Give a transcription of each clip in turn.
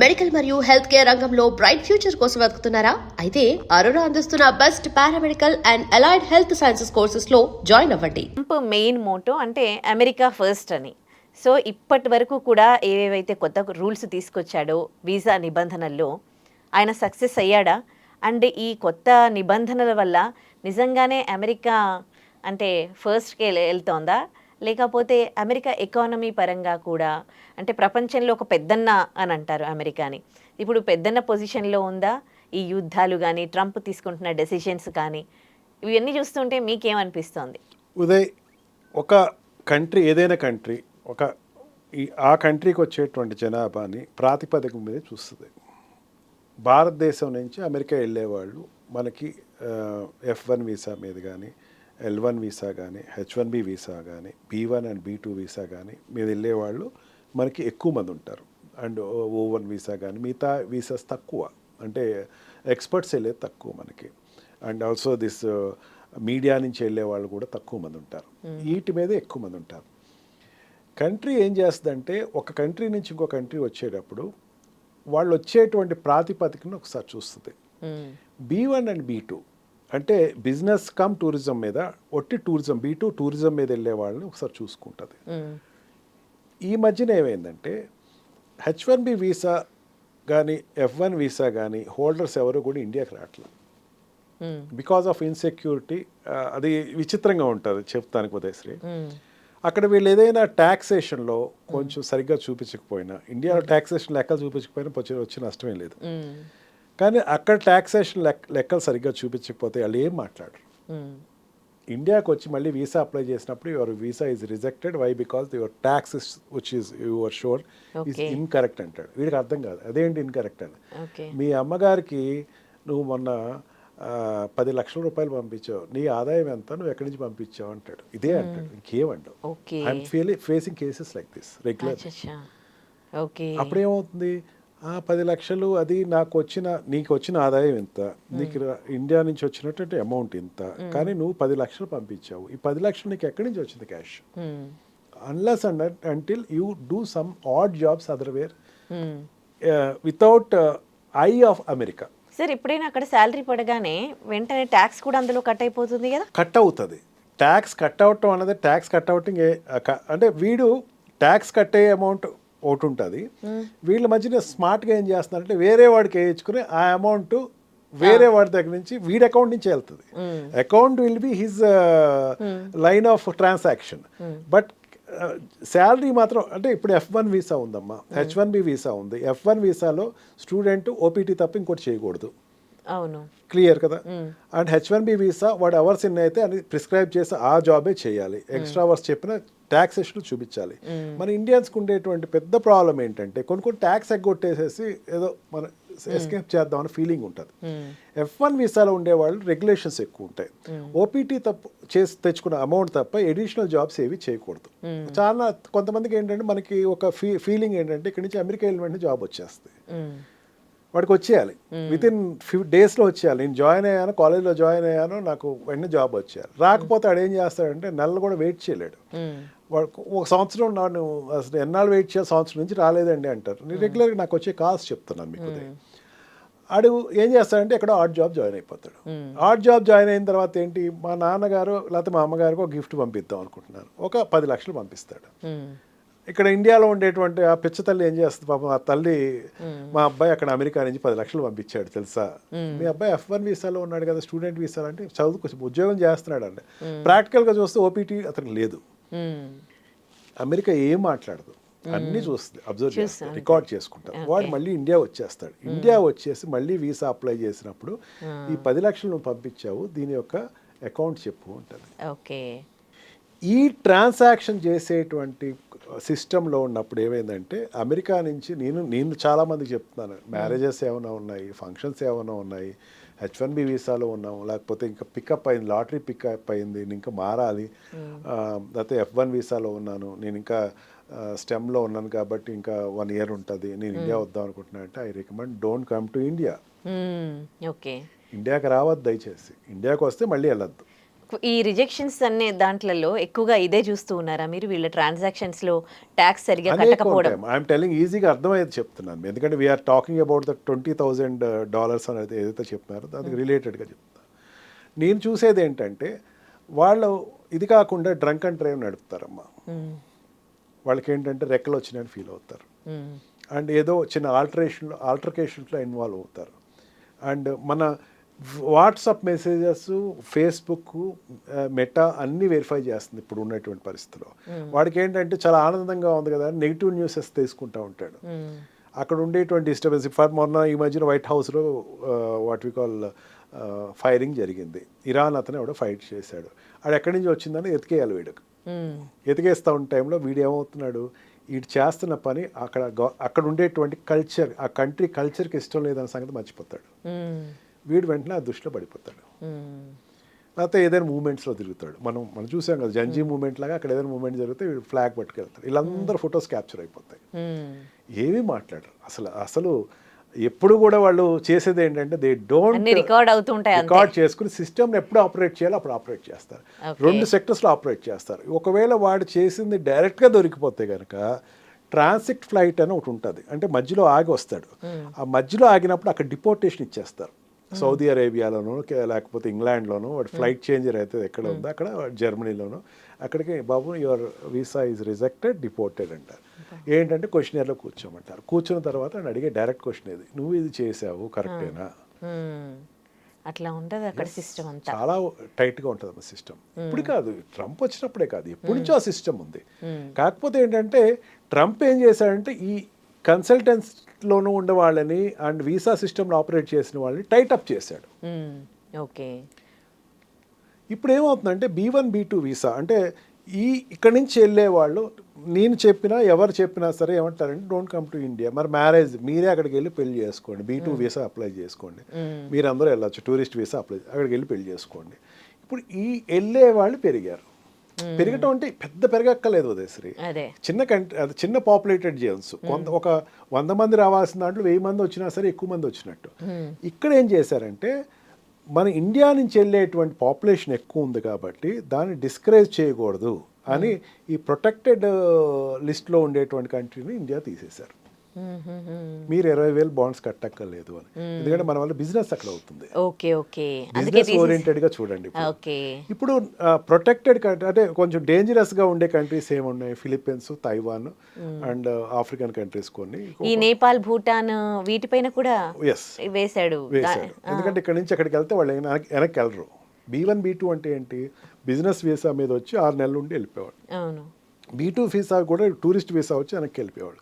Medical మరియు health care రంగంలో bright future కోసం వెతుకుతున్నారా? అయితే అరోరా అందిస్తున్న best paramedical and allied health sciences courses లో జాయిన్ అవ్వండి. ట్రంప్ మెయిన్ మోటో అంటే అమెరికా ఫస్ట్ అని. సో ఇప్పటి వరకు కూడా ఏవేవైతే కొత్త రూల్స్ తీసుకొచ్చాడో వీసా నిబంధనల్లో ఆయన సక్సెస్ అయ్యాడా? అండ్ ఈ కొత్త నిబంధనల వల్ల నిజంగానే అమెరికా అంటే ఫస్ట్కి వెళ్తోందా, లేకపోతే అమెరికా ఎకానమీ పరంగా కూడా అంటే ప్రపంచంలో ఒక పెద్దన్న అని అంటారు అమెరికాని, ఇప్పుడు పెద్దన్న పొజిషన్లో ఉందా? ఈ యుద్ధాలు కానీ ట్రంప్ తీసుకుంటున్న డెసిషన్స్ కానీ ఇవన్నీ చూస్తుంటే మీకేమనిపిస్తోంది? ఉదయ్, ఒక కంట్రీ ఏదైనా కంట్రీ ఆ కంట్రీకి వచ్చేటువంటి జనాభాని ప్రాతిపదిక మీద చూస్తుంది. భారతదేశం నుంచి అమెరికా వెళ్ళేవాళ్ళు మనకి F1 వీసా మీద కానీ, L1 వీసా కానీ, H1B వీసా కానీ, B1 అండ్ B2 వీసా కానీ మీద వెళ్ళేవాళ్ళు మనకి ఎక్కువ మంది ఉంటారు. అండ్ O1 వీసా కానీ మిగతా వీసాస్ తక్కువ, అంటే ఎక్స్పర్ట్స్ వెళ్ళేది తక్కువ మనకి. అండ్ ఆల్సో దిస్ మీడియా నుంచి వెళ్ళే వాళ్ళు కూడా తక్కువ మంది ఉంటారు. వీటి మీద ఎక్కువ మంది ఉంటారు. కంట్రీ ఏం చేస్తుందంటే ఒక కంట్రీ నుంచి ఇంకో కంట్రీ వచ్చేటప్పుడు వాళ్ళు వచ్చేటువంటి ప్రాతిపదికను ఒకసారి చూస్తుంది. B1 అండ్ B2 అంటే బిజినెస్ కమ్ టూరిజం మీద, ఒట్టి టూరిజం, B2 టూరిజం మీద వెళ్ళే వాళ్ళని ఒకసారి చూసుకుంటుంది. ఈ మధ్యన ఏమైందంటే H1B వీసా కానీ F1 వీసా కానీ హోల్డర్స్ ఎవరు కూడా ఇండియాకి రావట్లేదు. Because of insecurity. అది విచిత్రంగా ఉంటుంది చెప్తానికి ఉదయశ్రీ. అక్కడ వీళ్ళు ఏదైనా ట్యాక్సేషన్లో కొంచెం సరిగ్గా చూపించకపోయినా, ఇండియాలో ట్యాక్సేషన్ లెక్కలు చూపించకపోయినా వచ్చే నష్టమే లేదు. కానీ అక్కడ ట్యాక్సేషన్ లెక్కలు సరిగ్గా చూపించకపోతే వాళ్ళు ఏం మాట్లాడరు. ఇండియాకి వచ్చి మళ్ళీ వీసా అప్లై చేసినప్పుడు your visa is rejected, why because your tax which is your shore is incorrect అంటాడు. వీడికి అర్థం కాదు అదేంటి ఇన్కరెక్ట్ అని. మీ అమ్మగారికి నువ్వు మొన్న 10 లక్షల రూపాయలు పంపించావు, నీ ఆదాయం ఎంత, నువ్వు ఎక్కడి నుంచి పంపించావు అంటాడు. ఇదే అంటాడు, ఇంకేమంటావు. I'm facing cases like this regular. అప్పుడు ఏమవుతుంది, 10 లక్షలు అది నీకు వచ్చిన ఆదాయం ఎంత, నీకు ఇండియా నుంచి వచ్చినటువంటి అమౌంట్ ఇంత, కానీ నువ్వు 10 లక్షలు పంపించావు. ఈ 10 లక్షలు నీకు ఎక్కడి నుంచి వచ్చింది cash? Unless and until you do some odd jobs otherwhere without eye of America. Sir, ఎప్పుడైనా అక్కడ శాలరీ పడగానే వెంటనే ట్యాక్స్ కూడా అందులో కట్ అయిపోతుంది కదా? కట్ అవుతుంది. ట్యాక్స్ కట్ అవటం అన్నది ట్యాక్స్ కట్ అవుటింగ్ అంటే వీడు ట్యాక్స్ కట్ అయ్యే అమౌంట్ ఒకటి ఉంటుంది. వీళ్ళ మధ్యన స్మార్ట్గా ఏం చేస్తున్నారంటే వేరే వాడికి వేయించుకుని ఆ అమౌంట్ వేరే వాడి దగ్గర నుంచి వీడి అకౌంట్ నుంచి వెళ్తుంది. Account will be his line of transaction. But salary మాత్రం అంటే ఇప్పుడు F1 వీసా ఉందమ్మా, H1B వీసా ఉంది. F1 వీసాలో స్టూడెంట్ OPT తప్ప ఇంకోటి చేయకూడదు. అవును, క్లియర్ కదా. అండ్ H1B వీసా వాడు అవర్స్ ఎన్ని అయితే అని ప్రిస్క్రైబ్ చేసి ఆ జాబే చేయాలి. ఎక్స్ట్రా అవర్స్ చెప్పిన ట్యాక్సేషన్ చూపించాలి. మన ఇండియన్స్కి ఉండేటువంటి పెద్ద ప్రాబ్లం ఏంటంటే కొన్ని ట్యాక్స్ ఎగ్గొట్టేసేసి ఏదో మన ఎస్కేప్ చేద్దామని ఫీలింగ్ ఉంటుంది. F1 వీసాలో ఉండేవాళ్ళు రెగ్యులేషన్స్ ఎక్కువ ఉంటాయి. OPT తప్పు చేసి తెచ్చుకున్న అమౌంట్ తప్ప ఎడిషనల్ జాబ్స్ ఏవి చేయకూడదు. చాలా కొంతమందికి ఏంటంటే మనకి ఒక ఫీలింగ్ ఏంటంటే ఇక్కడ నుంచి అమెరికా వెళ్ళిన జాబ్ వచ్చేస్తుంది, వాడికి వచ్చేయాలి, విత్ ఇన్ ఫ్యూ డేస్లో వచ్చేయాలి. నేను జాయిన్ అయ్యాను, కాలేజ్లో జాయిన్ అయ్యాను, నాకు వెంటనే జాబ్ వచ్చేయాలి. రాకపోతే వాడు ఏం చేస్తాడంటే నెలలు కూడా వెయిట్ చేయలేడు. వాడు ఒక సంవత్సరం నన్ను అసలు ఎన్నాళ్ళు వెయిట్ చేయాలి, సంవత్సరం నుంచి రాలేదండి అంటారు. నేను రెగ్యులర్గా నాకు వచ్చే కాల్స్ చెప్తున్నాను మీకు. ఆడు ఏం చేస్తాడంటే ఎక్కడో ఆడ్ జాబ్ జాయిన్ అయిపోతాడు. ఆడ్ జాబ్ జాయిన్ అయిన తర్వాత ఏంటి, మా నాన్నగారు లేకపోతే మా అమ్మగారికి ఒక గిఫ్ట్ పంపిద్దాం అనుకుంటున్నాను, ఒక 10 లక్షలు పంపిస్తాడు. ఇక్కడ ఇండియాలో ఉండేటువంటి ఆ పిచ్చ తల్లి ఏం చేస్తుంది పాపం, ఆ తల్లి మా అబ్బాయి అక్కడ అమెరికా నుంచి 10 లక్షలు పంపించాడు తెలుసా, మీ అబ్బాయి F1 వీసాలో ఉన్నాడు కదా, స్టూడెంట్ వీసాలో అంటే చదువుకు ఉద్యోగం చేస్తున్నాడు అండి. ప్రాక్టికల్గా చూస్తే OPT అతనికి లేదు. అమెరికా ఏం మాట్లాడదు, అన్నీ చూస్తుంది, అబ్జర్వ్ చేస్తుంది, రికార్డ్ చేసుకుంటారు. వాడు మళ్ళీ ఇండియా వచ్చేస్తాడు. ఇండియా వచ్చేసి మళ్ళీ వీసా అప్లై చేసినప్పుడు ఈ 10 లక్షలు నువ్వు పంపించావు, దీని యొక్క అకౌంట్ చెప్పు ఉంటుంది. ఓకే. ఈ ట్రాన్సాక్షన్ చేసేటువంటి సిస్టంలో ఉన్నప్పుడు ఏమైందంటే అమెరికా నుంచి నేను చాలామందికి చెప్తున్నాను, మ్యారేజెస్ ఏమైనా ఉన్నాయి, ఫంక్షన్స్ ఏమైనా ఉన్నాయి, H1B వీసాలో ఉన్నాము, లేకపోతే ఇంకా పికప్ అయింది, లాటరీ పికప్ అయింది, నేను ఇంకా మారాలి, లేకపోతే F1 వీసాలో ఉన్నాను, నేను ఇంకా స్టెమ్లో ఉన్నాను కాబట్టి ఇంకా 1 year ఉంటుంది, నేను ఇండియా వద్దాం అనుకుంటున్నా అంటే I recommend don't come to India. Okay, ఇండియాకి రావద్దు దయచేసి. ఇండియాకి వస్తే మళ్ళీ వెళ్ళొద్దు. ఈ రిజెక్షన్స్ అనే దాంట్లలో ఎక్కువగా ఇదే చూస్తూ ఉన్నారా మీరు, వీళ్ళ ట్రాన్సాక్షన్స్ లో ట్యాక్స్ సరిగా కట్టకపోవడం? ఐఎమ్ టెలింగ్ ఈజీగా అర్థమయ్యేది చెప్తున్నాను, ఎందుకంటే వీఆర్ టాకింగ్ అబౌట్ ద $20,000 అనేది ఏదైతే చెప్తున్నారో దానికి రిలేటెడ్గా చెప్తాను. నేను చూసేది ఏంటంటే వాళ్ళు ఇది కాకుండా డ్రంక్ అండ్ డ్రైవ్ నడుపుతారమ్మా. వాళ్ళకి ఏంటంటే రెక్కలు వచ్చినాయని ఫీల్ అవుతారు, అండ్ ఏదో చిన్న ఆల్టర్కేషన్స్లో ఇన్వాల్వ్ అవుతారు. అండ్ మన వాట్సాప్ మెసేజెస్, ఫేస్బుక్, మెటా అన్నీ వెరిఫై చేస్తుంది ఇప్పుడు ఉన్నటువంటి పరిస్థితిలో. వాడికి ఏంటంటే చాలా ఆనందంగా ఉంది కదా, నెగిటివ్ న్యూసెస్ తీసుకుంటూ ఉంటాడు. అక్కడ ఉండేటువంటి డిస్టర్బెన్స్, మొన్న ఈ మధ్యన వైట్ హౌస్లో వాట్ వి కాల్ ఫైరింగ్ జరిగింది. ఇరాన్ అతను ఎవడో ఫైట్ చేశాడు, అది ఎక్కడి నుంచి వచ్చిందని ఎతికేయాలి వీడికి. ఎతికేస్తూ ఉన్న టైంలో వీడు ఏమవుతున్నాడు, వీడు చేస్తున్న పని అక్కడ ఉండేటువంటి కల్చర్, ఆ కంట్రీ కల్చర్కి ఇష్టం లేదన్న సంగతి మర్చిపోతాడు. వీడు వెంటనే ఆ దృష్టిలో పడిపోతాడు. లేకపోతే ఏదైనా మూమెంట్స్లో తిరుగుతాడు. మనం చూసాం కదా జంజీ మూమెంట్ లాగా, అక్కడ ఏదైనా మూమెంట్ జరిగితే వీడు ఫ్లాగ్ పట్టుకెళ్తాడు. వీళ్ళందరూ ఫొటోస్ క్యాప్చర్ అయిపోతాయి. ఏమీ మాట్లాడరు అసలు ఎప్పుడు కూడా. వాళ్ళు చేసేది ఏంటంటే దే డోంట్ రికార్డ్ చేసుకుని సిస్టమ్ని ఎప్పుడు ఆపరేట్ చేయాలో అప్పుడు ఆపరేట్ చేస్తారు. 2 సెక్టర్స్లో ఆపరేట్ చేస్తారు. ఒకవేళ వాడు చేసింది డైరెక్ట్గా దొరికిపోతే కనుక ట్రాన్సిట్ ఫ్లైట్ అని ఒకటి ఉంటుంది, అంటే మధ్యలో ఆగి వస్తాడు. ఆ మధ్యలో ఆగినప్పుడు అక్కడ డిపోర్టేషన్ ఇచ్చేస్తారు. సౌదీ అరేబియాలోనో లేకపోతే ఇంగ్లాండ్లోనో వాడు ఫ్లైట్ చేంజర్ అయితే ఎక్కడ ఉందో అక్కడ, జర్మనీలోనో, అక్కడికి బాబు your visa is rejected, deported అంటారు. ఏంటంటే క్వశ్చనర్లో కూర్చోమంటారు. కూర్చున్న తర్వాత నేను అడిగే డైరెక్ట్ క్వశ్చన్ ఏది, నువ్వు ఇది చేసావు కరెక్టేనా? అట్లా ఉంటుంది అక్కడ సిస్టమ్ అంతా. చాలా టైట్గా ఉంటుంది అమ్మ సిస్టమ్. ఇప్పుడు కాదు, ట్రంప్ వచ్చినప్పుడే కాదు, ఎప్పటి నుంచో ఆ సిస్టమ్ ఉంది. కాకపోతే ఏంటంటే ట్రంప్ ఏం చేశాడంటే ఈ కన్సల్టెన్స్లోనూ ఉండే వాళ్ళని అండ్ వీసా సిస్టమ్లో ఆపరేట్ చేసిన వాళ్ళని టైటప్ చేశాడు. ఓకే. ఇప్పుడు ఏమవుతుందంటే B1 B2 వీసా అంటే ఇక్కడి నుంచి వెళ్ళే వాళ్ళు, నేను చెప్పినా ఎవరు చెప్పినా సరే ఏమంటారంటే డోంట్ కమ్ టు ఇండియా. మరి మ్యారేజ్ మీరే అక్కడికి వెళ్ళి పెళ్లి చేసుకోండి, B2 వీసా అప్లై చేసుకోండి, మీరందరూ వెళ్ళొచ్చు, టూరిస్ట్ వీసా అప్లై, అక్కడికి వెళ్ళి పెళ్లి చేసుకోండి. ఇప్పుడు వెళ్ళే వాళ్ళు పెరిగారు. పెరగటం అంటే పెద్ద పెరగక్కలేదు ఉదయశ్రీ, చిన్న కంట్రీ, అది చిన్న పాపులేటెడ్ జోన్స్. ఒక 100 మంది రావాల్సిన దాంట్లో 1000 మంది వచ్చినా సరే ఎక్కువ మంది వచ్చినట్టు. ఇక్కడ ఏం చేశారంటే మన ఇండియా నుంచి వెళ్ళేటువంటి పాపులేషన్ ఎక్కువ ఉంది కాబట్టి దాన్ని డిస్కరేజ్ చేయకూడదు అని ఈ ప్రొటెక్టెడ్ లిస్ట్లో ఉండేటువంటి కంట్రీని ఇండియా తీసేశారు. మీరు 20,000 బాండ్స్ కట్టక్కర్లేదు అని, ఎందుకంటే మన వల్ల బిజినెస్ అక్కడ అవుతుంది. బిజినెస్ ఓరియంటెడ్ గా చూడండి. ఇప్పుడు ప్రొటెక్టెడ్ కంట్రీ అంటే కొంచెం డేంజరస్ గా ఉండే కంట్రీస్ ఏమున్నాయి, Philippines, Taiwan and African countries కొన్ని, ఈ నేపాల్, భూటాన్ వీటిపైన కూడా వేశాడు. ఎందుకంటే ఇక్కడ నుంచి అక్కడికి వెళ్తే వాళ్ళు వెనక్కి వెళ్ళరు. B1 B2 అంటే ఏంటి, బిజినెస్ వీసా మీద వచ్చి 6 నెలల నుండి వెళ్ళిపోయాడు. B2 వీసా కూడా టూరిస్ట్ వీసా వచ్చి వెనక్కి వెళ్ళిపోయేవాడు.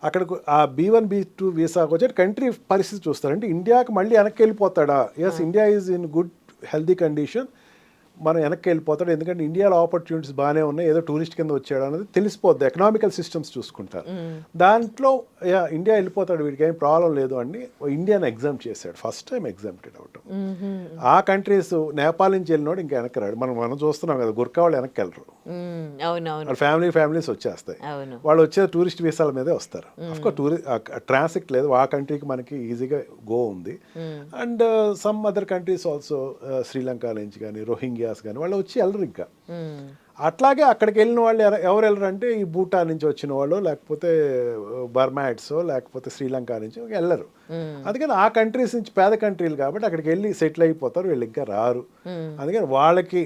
అక్కడికి ఆ B1 B2 వీసాకి వచ్చి కంట్రీ పరిస్థితి చూస్తారు. అంటే ఇండియాకి మళ్ళీ వెనక్కి వెళ్ళిపోతాడా? Yes, India is in good healthy condition, మనం వెనక్కి వెళ్ళిపోతాడు. ఎందుకంటే ఇండియాలో ఆపర్చునిటీస్ బాగానే ఉన్నాయి, ఏదో టూరిస్ట్ కింద వచ్చాడు అనేది తెలిసిపోద్ది. ఎకనామికల్ సిస్టమ్స్ చూసుకుంటారు. దాంట్లో ఇండియా వెళ్ళిపోతాడు, వీడికి ఏం ప్రాబ్లం లేదు అని ఇండియాని ఎగ్జామ్ చేశాడు. ఫస్ట్ టైం ఎగ్జామ్టెడ్ అవటం. ఆ కంట్రీస్, నేపాల్ నుంచి వెళ్ళినోడు ఇంకా వెనక్కి రాడు. మనం చూస్తున్నాం కదా, గుర్కా వాళ్ళు వెనక్కి వెళ్ళరు, ఫ్యామిలీస్ వచ్చేస్తాయి. వాళ్ళు వచ్చే టూరిస్ట్ వీసాల మీదే వస్తారు. అఫ్కోర్స్ ట్రాన్సిట్ లేదు, ఆ కంట్రీకి మనకి ఈజీగా గో ఉంది. And some other countries also, Sri Lanka నుంచి కానీ, రోహింగ్యాస్ కానీ వాళ్ళు వచ్చి వెళ్ళరు ఇంకా. అట్లాగే అక్కడికి వెళ్ళిన వాళ్ళు ఎవరు వెళ్ళరు అంటే ఈ భూటాన్ నుంచి వచ్చిన వాళ్ళు, లేకపోతే బర్మాడ్స్, లేకపోతే శ్రీలంక నుంచి వెళ్ళరు. అందుకని ఆ కంట్రీస్ నుంచి పేద కంట్రీలు కాబట్టి అక్కడికి వెళ్ళి సెటిల్ అయిపోతారు, వీళ్ళు ఇంకా రారు. అందుకని వాళ్ళకి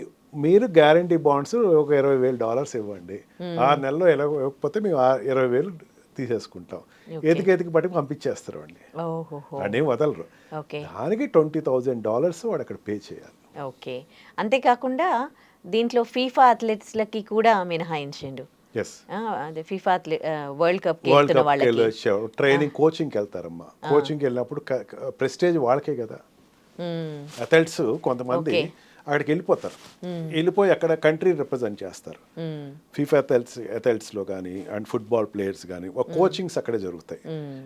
మీరు గ్యారంటీ బాండ్స్ ఒక $20,000 ఇవ్వండి, 6 నెలల్లో ఇవ్వకపోతే మేము 20,000 తీసేసుకుంటాం, ఎతికి పట్టి పంపించేస్తారు అండి, అన్నీ వదలరు. దానికి $20,000 వాడు అక్కడ పే చేయాలి. ఓకే. అంతేకాకుండా దీంట్లో ఫీఫా అథ్లెట్స్లకి కూడా మినహాయించండు. ఫీఫా వరల్డ్ కప్ ట్రైనింగ్, కోచింగ్కి వెళ్తారమ్మా. కోచింగ్కి వెళ్ళినప్పుడు ప్రెస్టేజ్ వాళ్ళకే కదా. అథ్లెట్స్ కొంతమంది అక్కడికి వెళ్ళిపోతారు, వెళ్ళిపోయి అక్కడ కంట్రీ రిప్రజెంట్ చేస్తారు. ఫీఫా అథ్లెట్స్లో కానీ అండ్ ఫుట్బాల్ ప్లేయర్స్ కానీ కోచింగ్స్ అక్కడే జరుగుతాయి,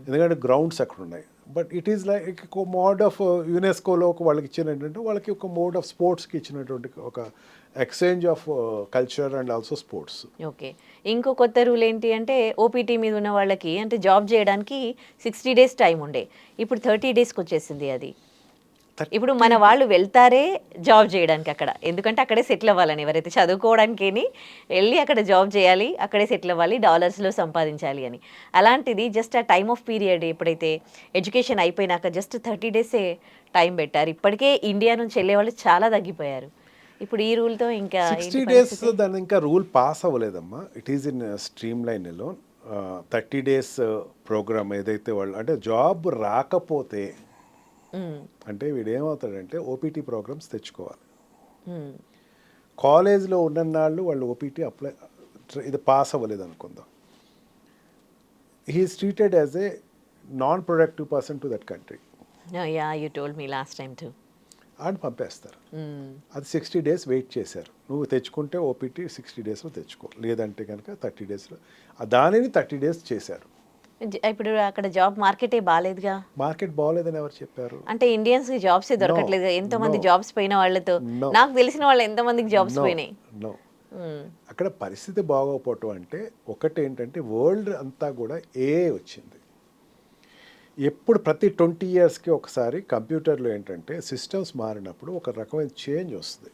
ఎందుకంటే గ్రౌండ్స్ అక్కడ ఉన్నాయి. బట్ ఇట్ ఈస్ లైక్ ఒక మోడ్ ఆఫ్ యునెస్కోలో వాళ్ళకి ఇచ్చిన ఏంటంటే వాళ్ళకి ఒక మోడ్ ఆఫ్ స్పోర్ట్స్కి ఇచ్చినటువంటి ఒక exchange of culture and also sports. Okay. ఇంకో కొత్త రూల్ ఏంటి అంటే ఓపీటీ మీద ఉన్న వాళ్ళకి, అంటే జాబ్ చేయడానికి 60 days టైం ఉండే, ఇప్పుడు 30 daysకి వచ్చేసింది. అది ఇప్పుడు మన వాళ్ళు వెళ్తారే జాబ్ చేయడానికి అక్కడ, ఎందుకంటే అక్కడే సెటిల్ అవ్వాలని, ఎవరైతే చదువుకోవడానికి వెళ్ళి అక్కడ జాబ్ చేయాలి, అక్కడే సెటిల్ అవ్వాలి, డాలర్స్లో సంపాదించాలి అని. అలాంటిది జస్ట్ ఆ టైమ్ ఆఫ్ పీరియడ్ ఎప్పుడైతే ఎడ్యుకేషన్ అయిపోయినాక జస్ట్ 30 డేసే టైం పెట్టారు. ఇప్పటికే ఇండియా నుంచి వెళ్ళే వాళ్ళు చాలా తగ్గిపోయారు. ఇప్పుడు ఈ రూల్తో ఇంకా 60 డేస్ దాని ఇంకా రూల్ పాస్ అవ్వలేదమ్మా. It is in streamline లో 30 డేస్ ప్రోగ్రామ్ ఏదైతే వాళ్ళు అంటే జాబ్ రాకపోతే అంటే వీడు ఏమవుతాడంటే ఓపీటీ ప్రోగ్రామ్స్ తెచ్చుకోవాలి. కాలేజ్లో ఉన్ననాళ్ళు వాళ్ళు ఓపీటీ అప్లై ఇది పాస్ అవ్వలేదు అనుకుందాం, he is treated as a non productive person to that country. Yeah you told me last time too. అని పంపేస్తారు. అది 60 డేస్ వెయిట్ చేశారు. నువ్వు తెచ్చుకుంటే ఓపీటీ 60 డేస్లో తెచ్చుకో, లేదంటే కనుక 30 డేస్లో. దానిని 30 డేస్ చేశారు. ఇప్పుడు అక్కడ జాబ్ మార్కెటే బాగాలేదుగా. మార్కెట్ బాగోలేదని ఎవరు చెప్పారు? అంటే ఇండియన్స్ కి జాబ్స్ దొరకట్లేదు. ఎంతో మంది జాబ్స్ పోయిన వాళ్ళతో నాకు తెలిసిన వాళ్ళు ఎంతో మందికి జాబ్స్ పోయినాయి. నో, అక్కడ పరిస్థితి బాగోకపోవటం అంటే ఒకటి ఏంటంటే వరల్డ్ అంతా కూడా వచ్చింది. ఎప్పుడు ప్రతి 20 ఇయర్స్కి ఒకసారి కంప్యూటర్లో ఏంటంటే సిస్టమ్స్ మారినప్పుడు ఒక రకమైన చేంజ్ వస్తుంది.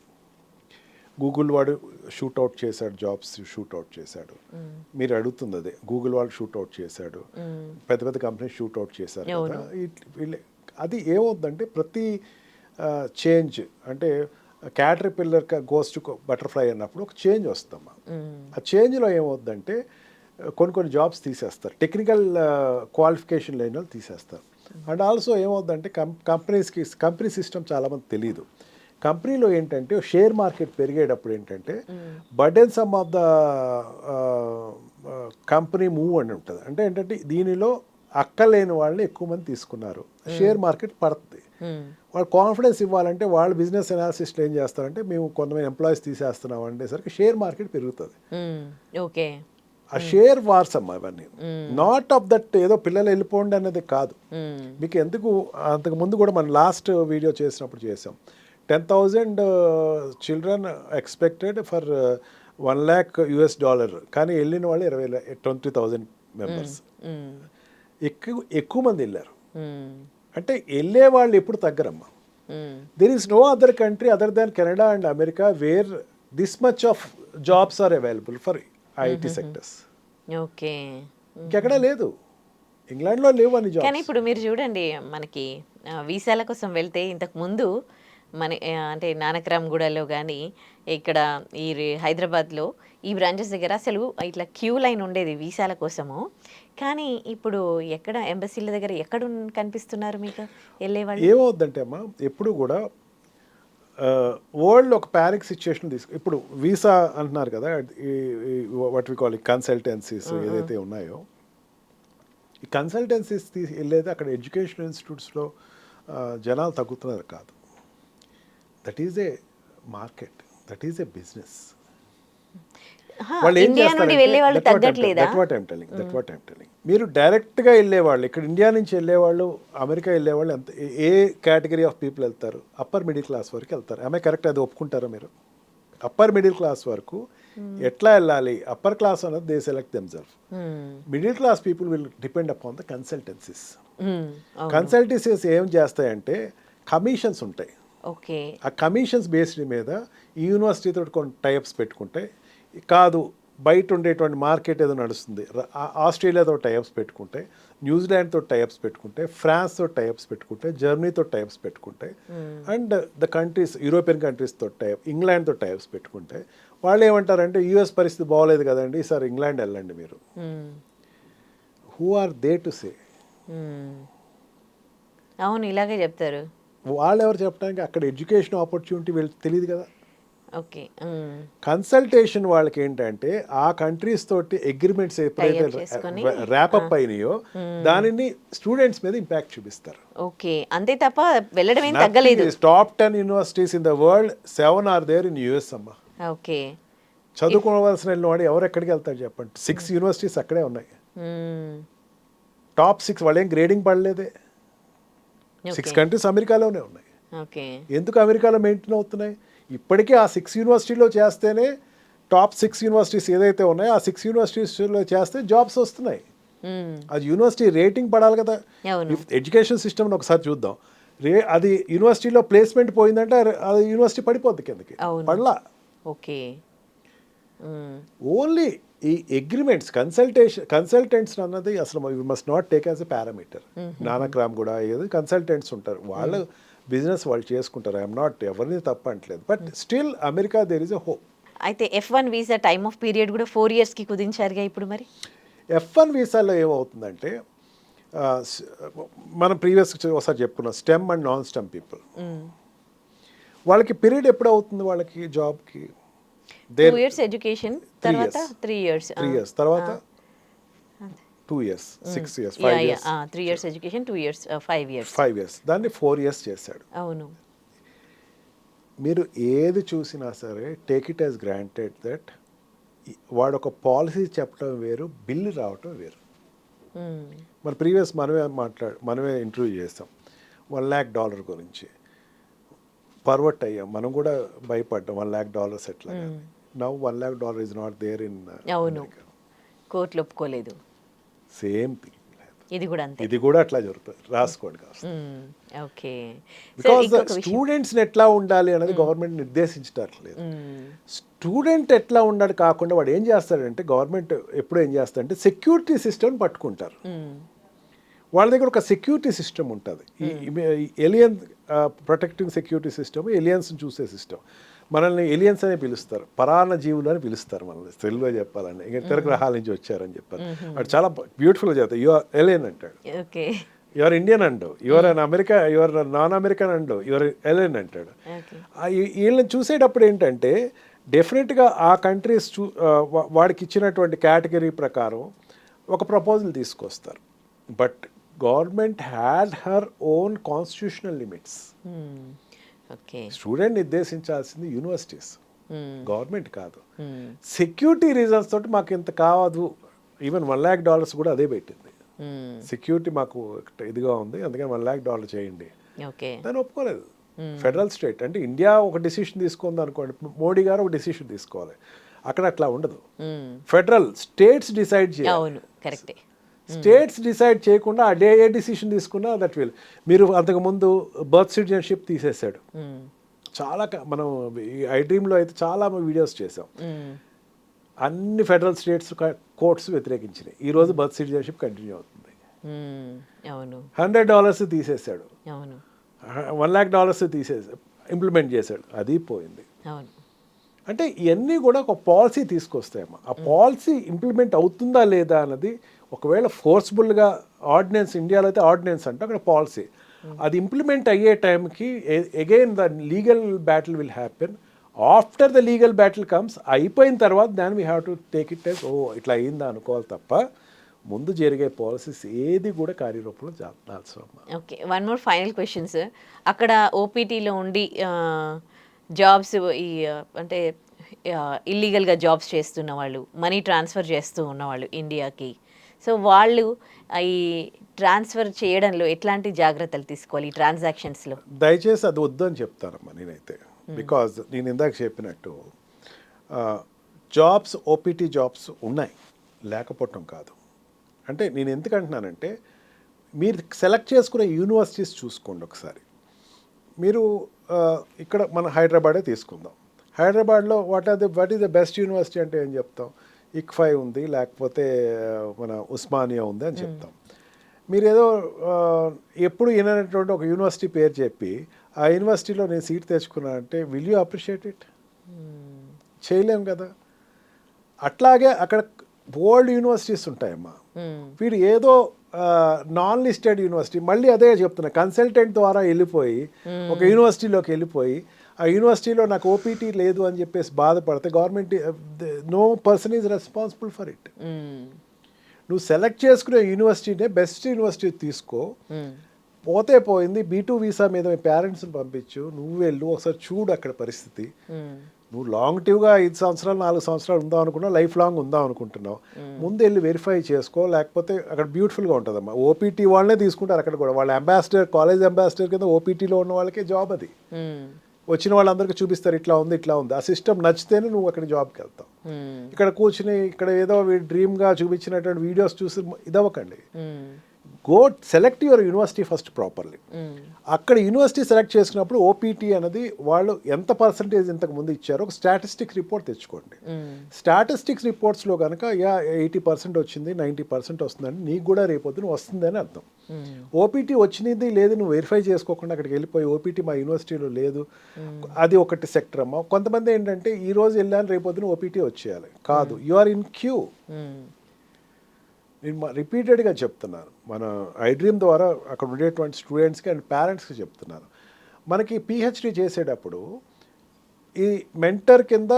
గూగుల్ వాడు షూట్అవుట్ చేశాడు, జాబ్స్ షూట్అవుట్ చేశాడు. మీరు అడుగుతుంది అదే, గూగుల్ వాడు షూట్అవుట్ చేశాడు, పెద్ద పెద్ద కంపెనీస్ షూట్అవుట్ చేశారు కదా. అది ఏమవుతుందంటే ప్రతి చేంజ్ అంటే క్యాటర్ పిల్లర్ గోస్ టు బటర్ఫ్లై అన్నప్పుడు ఒక చేంజ్ వస్తామా. ఆ చేంజ్లో ఏమవుతుందంటే కొన్ని జాబ్స్ తీసేస్తారు, టెక్నికల్ క్వాలిఫికేషన్ లేని వాళ్ళు తీసేస్తారు. అండ్ ఆల్సో ఏమవుతుందంటే కంపెనీ సిస్టమ్ చాలామంది తెలియదు. కంపెనీలో ఏంటంటే షేర్ మార్కెట్ పెరిగేటప్పుడు ఏంటంటే burden some of the company move అని ఉంటుంది. అంటే ఏంటంటే దీనిలో అక్కలేని వాళ్ళని ఎక్కువ మంది తీసుకున్నారు, షేర్ మార్కెట్ పడుతుంది. వాళ్ళు కాన్ఫిడెన్స్ ఇవ్వాలంటే వాళ్ళు బిజినెస్ అనాలిసిస్ట్లు ఏం చేస్తారంటే మేము కొంతమంది ఎంప్లాయీస్ తీసేస్తున్నాం అనేసరికి షేర్ మార్కెట్ పెరుగుతుంది. ఓకే, ఆ షేర్ వార్స్ అమ్మా ఇవన్నీ. నాట్ ఆఫ్ దట్ ఏదో పిల్లలు వెళ్ళిపోండి అనేది కాదు. మీకు ఎందుకు అంతకు ముందు కూడా మనం లాస్ట్ వీడియో చేసినప్పుడు చేసాం, 10,000 children expected for $1 lakh US, కానీ వెళ్ళిన వాళ్ళు 20,000 మెంబర్స్. ఎక్కువ మంది వెళ్ళారు. అంటే వెళ్ళే వాళ్ళు ఎప్పుడు తగ్గరమ్మా. There is no other country other than Canada and America where this much of jobs are available for IT sectors. Okay, ఇంకెక్కడా లేదు, ఇంగ్లాండ్లో లేవు అని జాబ్స్. కానీ ఇప్పుడు మీరు చూడండి, మనకి వీసాల కోసం వెళ్తే ఇంతకు ముందు అంటే నానక్రామ్గూడలో కానీ ఇక్కడ ఈ హైదరాబాద్లో ఈ బ్రాంచెస్ దగ్గర అసలు ఇట్లా క్యూ లైన్ ఉండేది వీసాల కోసము. కానీ ఇప్పుడు ఎక్కడ ఎంబసీల దగ్గర ఎక్కడ కనిపిస్తున్నారు మీకు వెళ్ళేవాళ్ళు? ఏమవుద్దంటే అమ్మా ఎప్పుడు కూడా వరల్డ్ ఒక ప్యానిక్ సిచ్యుయేషన్ ఇప్పుడు వీసా అంటున్నారు కదా, వాట్ వి కాల్ కన్సల్టెన్సీస్ ఏదైతే ఉన్నాయో, ఈ కన్సల్టెన్సీస్ వెళ్ళేది అక్కడ ఎడ్యుకేషన్ ఇన్స్టిట్యూట్స్లో జనాలు తగ్గుతున్నారు కాదు. That is a market, that is a business. వాళ్ళు ఏం చేస్తారు, మీరు డైరెక్ట్గా వెళ్ళేవాళ్ళు ఇక్కడ ఇండియా నుంచి వెళ్ళేవాళ్ళు అమెరికా వెళ్ళేవాళ్ళు ఎంత ఏ కేటగిరీ ఆఫ్ పీపుల్ వెళ్తారు? అప్పర్ మిడిల్ క్లాస్ వరకు వెళ్తారు. ఆమె కరెక్ట్, అది ఒప్పుకుంటారా మీరు? అప్పర్ మిడిల్ క్లాస్ వరకు ఎట్లా వెళ్ళాలి? అప్పర్ క్లాస్ అన్నది they select themself. Middle class people will depend upon the consultancies. Consultancies ఏం చేస్తాయంటే కమిషన్స్ ఉంటాయి. ఓకే, ఆ కమిషన్స్ బేస్డ్ మీద ఈ యూనివర్సిటీతో కొన్ని టైప్స్ పెట్టుకుంటే, కాదు బయట ఉండేటువంటి మార్కెట్ ఏదో నడుస్తుంది, ఆస్ట్రేలియాతో టైప్స్ పెట్టుకుంటే, న్యూజిలాండ్తో టైప్స్ పెట్టుకుంటే, ఫ్రాన్స్తో టైప్స్ పెట్టుకుంటే, జర్మనీతో టైప్స్ పెట్టుకుంటే, అండ్ ద కంట్రీస్ యూరోపియన్ కంట్రీస్తో ఇంగ్లాండ్తో టైప్స్ పెట్టుకుంటే, వాళ్ళు ఏమంటారంటే యూఎస్ పరిస్థితి బాగోలేదు కదండి సార్, ఇంగ్లాండ్ వెళ్ళండి మీరు. Who are they to say? అవును, ఇలాగే చెప్తారు. వాళ్ళు ఎవరు చెప్పడానికి? అక్కడ ఎడ్యుకేషన్ ఆపర్చునిటీ వీళ్ళకి తెలియదు కదా. ఓకే, కన్సల్టేషన్ వాళ్ళకి ఏంటంటే ఆ కంట్రీస్ తోటి అగ్రిమెంట్స్ ఎప్పుడైతే ర్యాపప్ అయినాయో దానిని స్టూడెంట్స్ మీద ఇంపాక్ట్ చూపిస్తారు. ఓకే, అంతే తప్ప వెళ్ళడం ఏం తగ్గలేదు. Top 10 universities in the world 7 are there in US అమ్మా. ఓకే, చదువుకోవాల్సిన వాడు ఎవరు ఎక్కడికి వెళ్తారు చెప్పండి? 6 యూనివర్సిటీస్ అక్కడే ఉన్నాయి. టాప్ 6 వాళ్ళు ఏం గ్రేడింగ్ పడలేదే. 6 కంట్రీస్ అమెరికాలోనే ఉన్నాయి. ఎందుకు అమెరికాలో మెయింటైన్ అవుతున్నాయి? ఇప్పటికీ ఆ 6 యూనివర్సిటీలో చేస్తేనే, టాప్ 6 యూనివర్సిటీస్ ఏదైతే ఉన్నాయో ఆ 6 యూనివర్సిటీస్లో చేస్తే జాబ్స్ వస్తున్నాయి. అది యూనివర్సిటీ రేటింగ్ పడాలి కదా. ఎడ్యుకేషన్ సిస్టమ్ని ఒకసారి చూద్దాం. అది యూనివర్సిటీలో ప్లేస్మెంట్ పోయిందంటే అది యూనివర్సిటీ పడిపోద్ది కిందకి. అవును. పడలా. ఓకే. ఓన్లీ ఈ అగ్రిమెంట్స్ కన్సల్టెంట్స్ అన్నది అసలు you must not take as a parameter. Nanakram కూడా ఏది కన్సల్టెంట్స్ ఉంటారు, వాళ్ళ బిజినెస్ వాళ్ళు చేసుకుంటారు. ఐఎమ్ నాట్ ఎవరిని తప్పట్లేదు, but still America there is a hope. అయితే F1 visa time of period కూడా 4 ఇయర్స్కి కుదించారుగా ఇప్పుడు మరి. F1 వీసాలో ఏమవుతుందంటే మనం ప్రీవియస్ ఒకసారి చెప్పుకున్నాం, stem and non stem people వాళ్ళకి పీరియడ్ ఎప్పుడు అవుతుంది వాళ్ళకి జాబ్కి? 2 ఇయర్స్ ఎడ్యుకేషన్ తర్వాత 3 ఇయర్స్. 3 ఇయర్స్ తర్వాత 2 years, 6 years, 5 years. 3 years education, 2 years, 5 years. 5 years దాన్ని 4 ఇయర్స్ చేశాడు. అవును. మీరు ఏది చూసినా సరే take it as granted that వాడు ఒక పాలసీ చెప్పడం వేరు, బిల్లు రావటం వేరు. మన ప్రీవియస్ మనమే ఇంటర్వ్యూ చేస్తాం $1 lakh గురించి. పర్వట్ అయ్యాం, మనం కూడా భయపడ్డాం $1 lakh ఎట్లా. Now $1 lakh is not there in అవును, కోర్టులు ఒప్పుకోలేదు. సేమ్ థింగ్ ఇది కూడా అంతే. ఇది కూడా అట్లా జరుగుతుంది, రాసుకోండి కాస్త. ఓకే. బికాస్ స్టూడెంట్స్ ఎట్లా ఉండాలి అనేది గవర్నమెంట్ నిర్దేశించట్లేదు. స్టూడెంట్ ఎట్లా ఉండాలి కాకుండా వాడు ఏం చేస్తాడంటే, గవర్నమెంట్ ఎప్పుడు ఏం చేస్తాడంటే సెక్యూరిటీ సిస్టమ్ పట్టుకుంటారు. వాళ్ళ దగ్గర ఒక సెక్యూరిటీ సిస్టమ్ ఉంటుంది, alien protecting security system, aliens చూసే సిస్టమ్. మనల్ని ఎలియన్స్ అనే పిలుస్తారు, పరాన్న జీవులు అని పిలుస్తారు మనల్ని తెలుగులో చెప్పాలంటే. ఇంకా ఇతర గ్రహాల నుంచి వచ్చారని చెప్పారు. వాడు చాలా బ్యూటిఫుల్గా చెప్తారు, యువర్ ఎలియన్ అంటాడు. Your Indian and, your America, your non American and, your alien అంటాడు. వీళ్ళని చూసేటప్పుడు ఏంటంటే డెఫినెట్గా ఆ కంట్రీస్ వాడికి ఇచ్చినటువంటి కేటగిరీ ప్రకారం ఒక ప్రపోజల్ తీసుకొస్తారు. But government had her own constitutional limits. Student నిర్దేశించాల్సింది యూనివర్సిటీస్, గవర్నమెంట్ కాదు. సెక్యూరిటీ రీజన్స్ తోటి మాకు ఇంత కావదు, ఈవెన్ $1 lakh కూడా అదే పెట్టింది. సెక్యూరిటీ మాకు ఇదిగా ఉంది, అందుకని $1 lakh చేయండి. దాన్ని ఒప్పుకోలేదు ఫెడరల్ స్టేట్. అంటే ఇండియా ఒక డిసిషన్ తీసుకుంది అనుకోండి, మోడీ గారు ఒక డిసిషన్ తీసుకోవాలి. అక్కడ అట్లా ఉండదు, ఫెడరల్ స్టేట్స్ డిసైడ్ చేయాలి. స్టేట్స్ డిసైడ్ చేయకుండా ఏ డిసిషన్ తీసుకున్నా దట్ విల్. మీరు అంతకుముందు బర్త్ సిటిజన్షిప్ తీసేశాడు. చాలా మనం ఐ డ్రీమ్లో అయితే చాలా వీడియోస్ చేసాం. అన్ని ఫెడరల్ స్టేట్స్ కోర్ట్స్ వ్యతిరేకించినాయి. ఈరోజు బర్త్ సిటిజన్షిప్ కంటిన్యూ అవుతుంది. $100 తీసేశాడు, $1 lakh తీసేసాడు, ఇంప్లిమెంట్ చేశాడు, అది పోయింది. అంటే ఇవన్నీ కూడా ఒక పాలసీ తీసుకొస్తాయమ్మా. ఆ పాలసీ ఇంప్లిమెంట్ అవుతుందా లేదా అన్నది, ఒకవేళ ఫోర్స్ఫుల్గా ఆర్డినెన్స్, ఇండియాలో అయితే ఆర్డినెన్స్ అంటే అక్కడ పాలసీ, అది ఇంప్లిమెంట్ అయ్యే టైంకి again the legal battle will happen. After the legal battle comes, అయిపోయిన తర్వాత దాన్ని we have to take it as ఇట్లా అయిందా అనుకోవాలి తప్ప ముందు జరిగే పాలసీస్ ఏది కూడా కార్యరూపంలో అవసరం. Okay, one more final question sir. అక్కడ ఓపీటీలో ఉండి జాబ్స్ అంటే ఇల్లీగల్గా జాబ్స్ చేస్తున్న వాళ్ళు, మనీ ట్రాన్స్ఫర్ చేస్తూ ఉన్నవాళ్ళు ఇండియాకి, సో వాళ్ళు ఈ ట్రాన్స్ఫర్ చేయడంలో ఎట్లాంటి జాగ్రత్తలు తీసుకోవాలి ఈ ట్రాన్సాక్షన్స్లో? దయచేసి అది వద్దు అని చెప్తానమ్మా నేనైతే. బికాజ్ నేను ఇందాక చెప్పినట్టు జాబ్స్, ఓపీటీ జాబ్స్ ఉన్నాయి, లేకపోవటం కాదు. అంటే నేను ఎందుకు అంటున్నానంటే, మీరు సెలెక్ట్ చేసుకునే యూనివర్సిటీస్ చూసుకోండి ఒకసారి. మీరు ఇక్కడ మన హైదరాబాదే తీసుకుందాం. హైదరాబాద్లో what is the best university అంటే ఏం చెప్తాం? ICFI ఉంది, లేకపోతే మన ఉస్మానియా ఉంది అని చెప్తాం. మీరు ఏదో ఎప్పుడు వినటువంటి ఒక యూనివర్సిటీ పేరు చెప్పి ఆ యూనివర్సిటీలో నేను సీట్ తెచ్చుకున్నానంటే విల్ యూ అప్రిషియేట్ ఇట్? చేయలేం కదా. అట్లాగే అక్కడ బోల్డ్ యూనివర్సిటీస్ ఉంటాయమ్మా. వీడు ఏదో నాన్ లిస్టెడ్ యూనివర్సిటీ, మళ్ళీ అదే చెప్తున్నా, కన్సల్టెంట్ ద్వారా వెళ్ళిపోయి ఒక యూనివర్సిటీలోకి వెళ్ళిపోయి ఆ యూనివర్సిటీలో నాకు ఓపీటీ లేదు అని చెప్పేసి బాధపడితే government, no person is responsible for it. నువ్వు సెలెక్ట్ చేసుకునే యూనివర్సిటీనే బెస్ట్ యూనివర్సిటీ తీసుకో. పోతే పోయింది, B2 వీసా మీద మీ పేరెంట్స్ని పంపించు, నువ్వు వెళ్ళు ఒకసారి చూడు అక్కడ పరిస్థితి. నువ్వు లాంగ్ టివ్గా 5 సంవత్సరాలు 4 సంవత్సరాలు ఉందాం అనుకున్నావు, లైఫ్ లాంగ్ ఉందాం అనుకుంటున్నావు, ముందు వెళ్ళి వెరిఫై చేసుకో. లేకపోతే అక్కడ బ్యూటిఫుల్గా ఉంటుందమ్మా. ఓపీటీ వాళ్ళనే తీసుకుంటారు అక్కడ కూడా. వాళ్ళ అంబాసిడర్, కాలేజ్ అంబాసిడర్ కింద ఓపీటీలో ఉన్న వాళ్ళకే జాబ్. అది వచ్చిన వాళ్ళందరికీ చూపిస్తారు, ఇట్లా ఉంది ఇట్లా ఉంది. ఆ సిస్టమ్ నచ్చితేనే నువ్వు అక్కడ జాబ్కి వెళ్తావు. ఇక్కడ కూర్చుని ఇక్కడ ఏదో డ్రీమ్గా చూపించినటువంటి వీడియోస్ చూసి ఇదవ్వకండి. Go select your university first properly. అక్కడ యూనివర్సిటీ సెలెక్ట్ చేసుకున్నప్పుడు ఓపీటీ అనేది వాళ్ళు ఎంత పర్సంటేజ్ ఇంతకు ముందు ఇచ్చారో ఒక స్టాటిస్టిక్స్ రిపోర్ట్ తెచ్చుకోండి. స్టాటిస్టిక్స్ రిపోర్ట్స్లో కనుక 80% వచ్చింది, 90% వస్తుందని నీకు కూడా రేపొద్దున వస్తుందని అర్థం. ఓపీటీ వచ్చినది లేదు నువ్వు వెరిఫై చేసుకోకుండా అక్కడికి వెళ్ళిపోయి ఓపీటీ మా యూనివర్సిటీలో లేదు, అది ఒకటి సెక్టర్ అమ్మా. కొంతమంది ఏంటంటే ఈ రోజు వెళ్ళాను రేపొద్దున ఓపీటీ వచ్చేయాలి, కాదు, యు ఆర్ ఇన్ క్యూ. నేను రిపీటెడ్గా చెప్తున్నాను, మన ఐడ్రీమ్ ద్వారా అక్కడ ఉండేటువంటి స్టూడెంట్స్కి అండ్ పేరెంట్స్కి చెప్తున్నాను, మనకి పిహెచ్డి చేసేటప్పుడు ఈ మెంటర్ కింద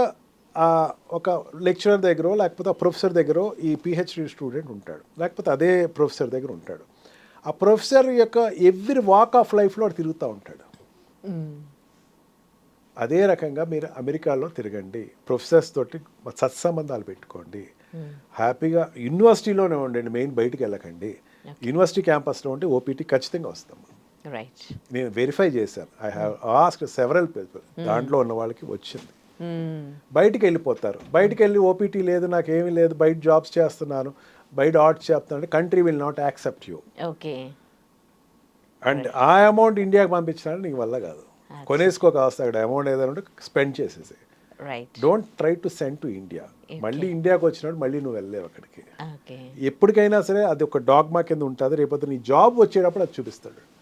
ఒక లెక్చరర్ దగ్గర లేకపోతే ప్రొఫెసర్ దగ్గర ఈ పిహెచ్డి స్టూడెంట్ ఉంటాడు, లేకపోతే అదే ప్రొఫెసర్ దగ్గర ఉంటాడు. ఆ ప్రొఫెసర్ యొక్క ఎవ్రీ వాక్ ఆఫ్ లైఫ్లో తిరుగుతూ ఉంటాడు. అదే రకంగా మీరు అమెరికాలో తిరగండి, ప్రొఫెసర్స్ తోటి సత్సంబంధాలు పెట్టుకోండి, హ్యాపీగా యూనివర్సిటీలోనే ఉండండి, మెయిన్ బయటికి వెళ్ళకండి. యూనివర్సిటీ క్యాంపస్లో ఉంటే ఓపీటీ ఖచ్చితంగా వస్తాం. రైట్, నేను వెరిఫై చేశాను, I have asked several people, దాంట్లో ఉన్న వాళ్ళకి వచ్చింది. బయటికి వెళ్ళిపోతారు, బయటికి వెళ్ళి ఓపీటీ లేదు నాకేమీ లేదు బయట జాబ్స్ చేస్తున్నాను బయట ఆర్ట్స్ చేస్తున్నాను, country will not accept you. Okay, and ఆ అమౌంట్ ఇండియాకి పంపించడానికి నీకు వల్ల కాదు, కొనేసుకోక వస్తే అక్కడ అమౌంట్ ఏదైనా స్పెండ్ చేసేసి. Right, don't try to send to India. మళ్ళీ ఇండియాకి వచ్చినప్పుడు మళ్ళీ నువ్వు వెళ్ళలేవు అక్కడికి. ఓకే, ఎప్పటికైనా సరే అది ఒక డాగ్మా కింద ఉంటుంది, రేపొద్దు నీ జాబ్ వచ్చేటప్పుడు అది చూపిస్తాడు.